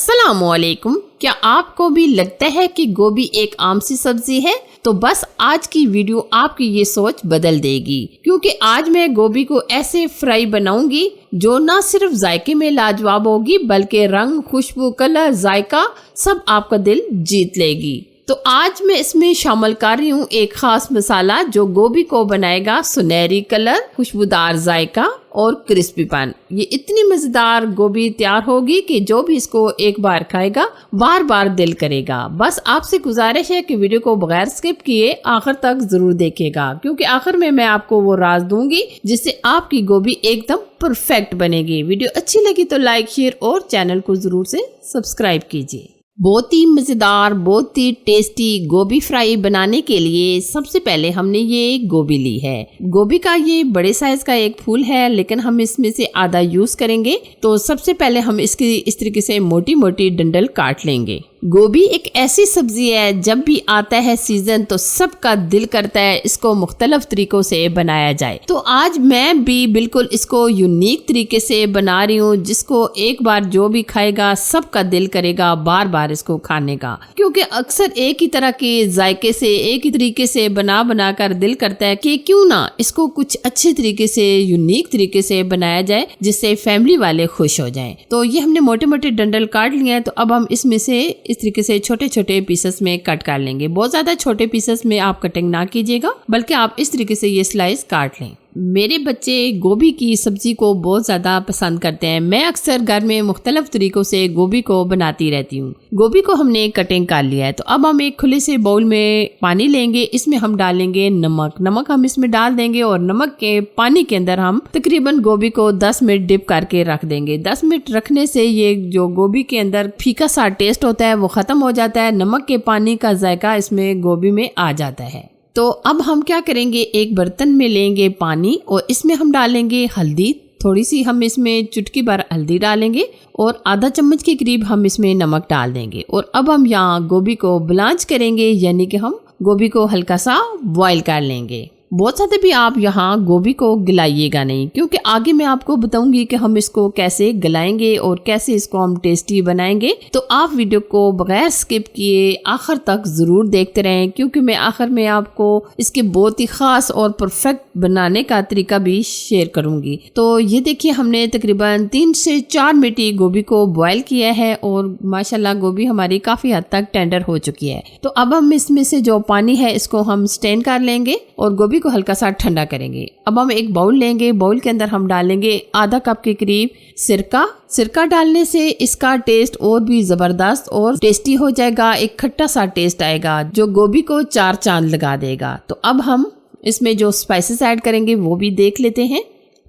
अस्सलामुअलैकुम। क्या आपको भी लगता है कि गोभी एक आम सी सब्जी है? तो बस आज की वीडियो आपकी ये सोच बदल देगी, क्योंकि आज मैं गोभी को ऐसे फ्राई बनाऊंगी जो न सिर्फ जायके में लाजवाब होगी बल्कि रंग, खुशबू, कलर, जायका सब आपका दिल जीत लेगी। तो आज मैं इसमें शामिल कर रही हूँ एक खास मसाला जो गोभी को बनाएगा सुनहरी कलर, खुशबूदार जायका और क्रिस्पीपन। ये इतनी मजेदार गोभी तैयार होगी कि जो भी इसको एक बार खाएगा बार बार दिल करेगा। बस आपसे गुजारिश है कि वीडियो को बगैर स्किप किए आखिर तक जरूर देखिएगा, क्योंकि आखिर में मैं आपको वो राज दूंगी जिससे आपकी गोभी एकदम परफेक्ट बनेगी। वीडियो अच्छी लगी तो लाइक, शेयर और चैनल को जरूर से सब्सक्राइब कीजिए। बहुत ही मज़ेदार, बहुत ही टेस्टी गोभी फ्राई बनाने के लिए सबसे पहले हमने ये गोभी ली है। गोभी का ये बड़े साइज का एक फूल है, लेकिन हम इसमें से आधा यूज करेंगे। तो सबसे पहले हम इसकी इस तरीके से मोटी मोटी डंडल काट लेंगे। गोभी एक ऐसी सब्जी है, जब भी आता है सीजन तो सबका दिल करता है इसको मुख्तलिफ तरीकों से बनाया जाए। तो आज मैं भी बिल्कुल इसको यूनिक तरीके से बना रही हूँ, जिसको एक बार जो भी खाएगा सबका दिल करेगा बार बार इसको खाने का। क्योंकि अक्सर एक ही तरह के जायके से, एक ही तरीके से बना कर दिल करता है कि क्यों ना इसको कुछ अच्छे तरीके से, यूनिक तरीके से बनाया जाए जिससे फैमिली वाले खुश हो जाएं। तो ये हमने मोटे मोटे डंडल काट लिया है। तो अब हम इसमें से इस तरीके से छोटे छोटे पीसेस में कट कर लेंगे। बहुत ज्यादा छोटे पीसेस में आप कटिंग ना कीजिएगा, बल्कि आप इस तरीके से ये स्लाइस काट लें। मेरे बच्चे गोभी की सब्जी को बहुत ज़्यादा पसंद करते हैं। मैं अक्सर घर में मुख्तलिफ तरीकों से गोभी को बनाती रहती हूँ। गोभी को हमने कटिंग कर लिया है। तो अब हम एक खुले से बाउल में पानी लेंगे, इसमें हम डालेंगे नमक हम इसमें डाल देंगे और नमक के पानी के अंदर हम तकरीबन गोभी को 10 मिनट डिप करके रख देंगे। 10 मिनट रखने से ये जो गोभी के अंदर फीका सा टेस्ट होता है वो ख़त्म हो जाता है। नमक के पानी का जायका इसमें गोभी में आ जाता है। तो अब हम क्या करेंगे, एक बर्तन में लेंगे पानी और इसमें हम डालेंगे हल्दी। थोड़ी सी हम इसमें चुटकी भर हल्दी डालेंगे और आधा चम्मच के करीब हम इसमें नमक डाल देंगे। और अब हम यहाँ गोभी को ब्लांच करेंगे, यानी कि हम गोभी को हल्का सा बॉईल कर लेंगे। बहुत ज़्यादा भी आप यहाँ गोभी को गलाइएगा नहीं, क्योंकि आगे मैं आपको बताऊंगी कि हम इसको कैसे गलाएंगे और कैसे इसको हम टेस्टी बनाएंगे। तो आप वीडियो को बगैर स्किप किए आखिर तक ज़रूर देखते रहें, क्योंकि मैं आखिर में आपको इसके बहुत ही ख़ास और परफेक्ट बनाने का तरीका भी शेयर करूंगी। तो ये देखिए, हमने तकरीबन 3 से 4 मिनट गोभी को बॉयल किया है और माशाल्लाह गोभी हमारी काफ़ी हद तक टेंडर हो चुकी है। तो अब हम इसमें से जो पानी है इसको हम स्ट्रेन कर लेंगे और गोभी को हल्का सा ठंडा करेंगे। अब हम एक बाउल लेंगे, बाउल के अंदर हम डालेंगे आधा कप के करीब सिरका डालने से इसका टेस्ट और भी जबरदस्त और टेस्टी हो जाएगा। एक खट्टा सा टेस्ट आएगा जो गोभी को 4 चांद लगा देगा। तो अब हम इसमें जो स्पाइसेस ऐड करेंगे वो भी देख लेते हैं।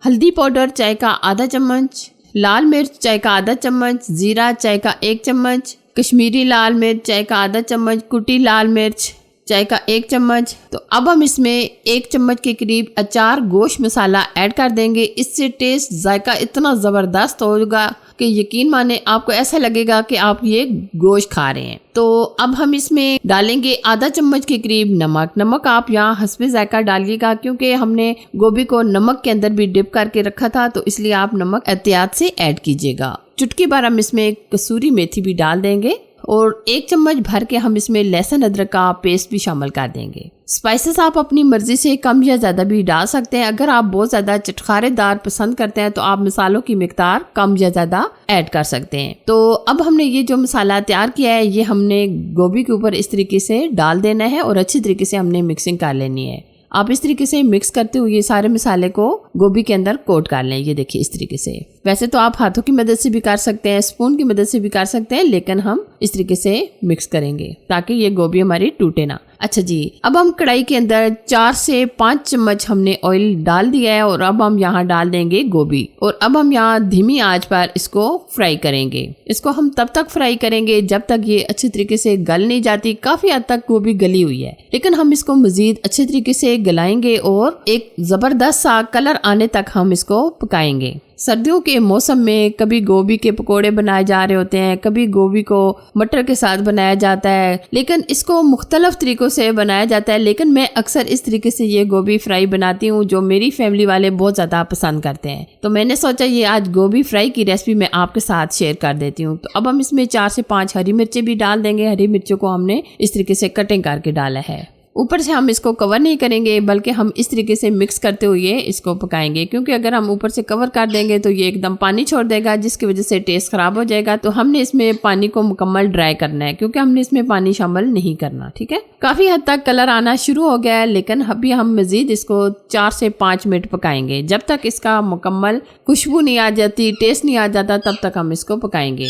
हल्दी पाउडर चाय का आधा चम्मच, लाल मिर्च चाय का आधा चम्मच, जीरा चाय का 1 चम्मच, कश्मीरी लाल मिर्च चाय का आधा चम्मच, कुटी लाल मिर्च चाय का 1 चम्मच। तो अब हम इसमें 1 चम्मच के करीब अचार गोश्त मसाला ऐड कर देंगे। इससे टेस्ट जायका इतना ज़बरदस्त होगा कि यकीन माने आपको ऐसा लगेगा कि आप ये गोश्त खा रहे हैं। तो अब हम इसमें डालेंगे आधा चम्मच के करीब नमक आप यहाँ हस्बे जायका डालिएगा, क्योंकि हमने गोभी को नमक के अंदर भी डिप करके रखा था, तो इसलिए आप नमक एहतियात से ऐड कीजिएगा। चुटकी भर हम इसमें कसूरी मेथी भी डाल देंगे और 1 चम्मच भर के हम इसमें लहसुन अदरक का पेस्ट भी शामिल कर देंगे। स्पाइसेस आप अपनी मर्जी से कम या ज़्यादा भी डाल सकते हैं। अगर आप बहुत ज़्यादा चटखारेदार पसंद करते हैं तो आप मसालों की मिकदार कम या ज़्यादा ऐड कर सकते हैं। तो अब हमने ये जो मसाला तैयार किया है ये हमने गोभी के ऊपर इस तरीके से डाल देना है और अच्छी तरीके से हमने मिक्सिंग कर लेनी है। आप इस तरीके से मिक्स करते हुए ये सारे मसाले को गोभी के अंदर कोट कर लें। ये देखिए इस तरीके से। वैसे तो आप हाथों की मदद से भी कर सकते हैं, स्पून की मदद से भी कर सकते हैं, लेकिन हम इस तरीके से मिक्स करेंगे ताकि ये गोभी हमारी टूटे ना। अच्छा जी, अब हम कढ़ाई के अंदर 4 से 5 चम्मच हमने ऑयल डाल दिया है और अब हम यहाँ डाल देंगे गोभी और अब हम यहाँ धीमी आंच पर इसको फ्राई करेंगे। इसको हम तब तक फ्राई करेंगे जब तक ये अच्छी तरीके से गल नहीं जाती। काफी हद तक गोभी गली हुई है, लेकिन हम इसको मजीद अच्छे तरीके से गलाएंगे और एक जबरदस्त सा कलर आने तक हम इसको पकाएंगे। सर्दियों के मौसम में कभी गोभी के पकोड़े बनाए जा रहे होते हैं, कभी गोभी को मटर के साथ बनाया जाता है, लेकिन इसको मुख्तलिफ तरीकों से बनाया जाता है। लेकिन मैं अक्सर इस तरीके से ये गोभी फ्राई बनाती हूँ जो मेरी फैमिली वाले बहुत ज़्यादा पसंद करते हैं। तो मैंने सोचा ये आज गोभी फ्राई की रेसिपी मैं आपके साथ शेयर कर देती हूँ। तो अब हम इसमें 4 से 5 हरी मिर्चें भी डाल देंगे। हरी मिर्चों को हमने इस तरीके से कटिंग करके डाला है। ऊपर से हम इसको कवर नहीं करेंगे, बल्कि हम इस तरीके से मिक्स करते हुए इसको पकाएंगे, क्योंकि अगर हम ऊपर से कवर कर देंगे तो ये एकदम पानी छोड़ देगा, जिसकी वजह से टेस्ट खराब हो जाएगा। तो हमने इसमें पानी को मुकम्मल ड्राई करना है, क्योंकि हमने इसमें पानी शामिल नहीं करना। ठीक है, काफ़ी हद तक कलर आना शुरू हो गया है, लेकिन अभी हम मज़ीद इसको 4 से 5 मिनट पकाएंगे। जब तक इसका मुकम्मल खुशबू नहीं आ जाती, टेस्ट नहीं आ जाता, तब तक हम इसको पकाएंगे।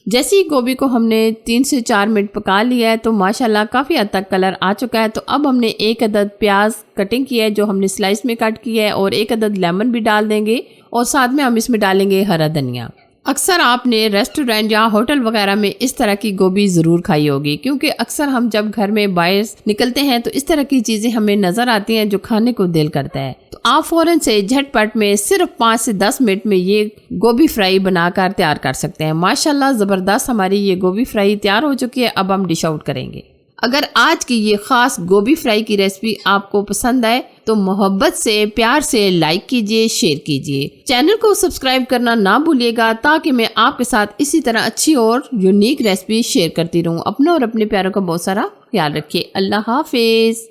जैसे ही गोभी को हमने 3 से 4 मिनट पका लिया है तो माशाल्लाह काफ़ी हद तक कलर आ चुका है। तो अब हमने 1 अदद प्याज कटिंग किया है जो हमने स्लाइस में कट किया है, और 1 अदद लेमन भी डाल देंगे, और साथ में हम इसमें डालेंगे हरा धनिया। अक्सर आपने रेस्टोरेंट या होटल वगैरह में इस तरह की गोभी ज़रूर खाई होगी, क्योंकि अक्सर हम जब घर में बाहर निकलते हैं तो इस तरह की चीज़ें हमें नज़र आती हैं जो खाने को दिल करता है। तो आप फ़ौरन से झटपट में सिर्फ 5 से 10 मिनट में ये गोभी फ्राई बनाकर तैयार कर सकते हैं। माशाल्लाह ज़बरदस्त हमारी ये गोभी फ्राई तैयार हो चुकी है। अब हम डिश आउट करेंगे। अगर आज की ये खास गोभी फ्राई की रेसिपी आपको पसंद आए तो मोहब्बत से, प्यार से लाइक कीजिए, शेयर कीजिए। चैनल को सब्सक्राइब करना ना भूलिएगा, ताकि मैं आपके साथ इसी तरह अच्छी और यूनिक रेसिपी शेयर करती रहूं। अपना और अपने प्यारों का बहुत सारा ख्याल रखिए। अल्लाह हाफिज।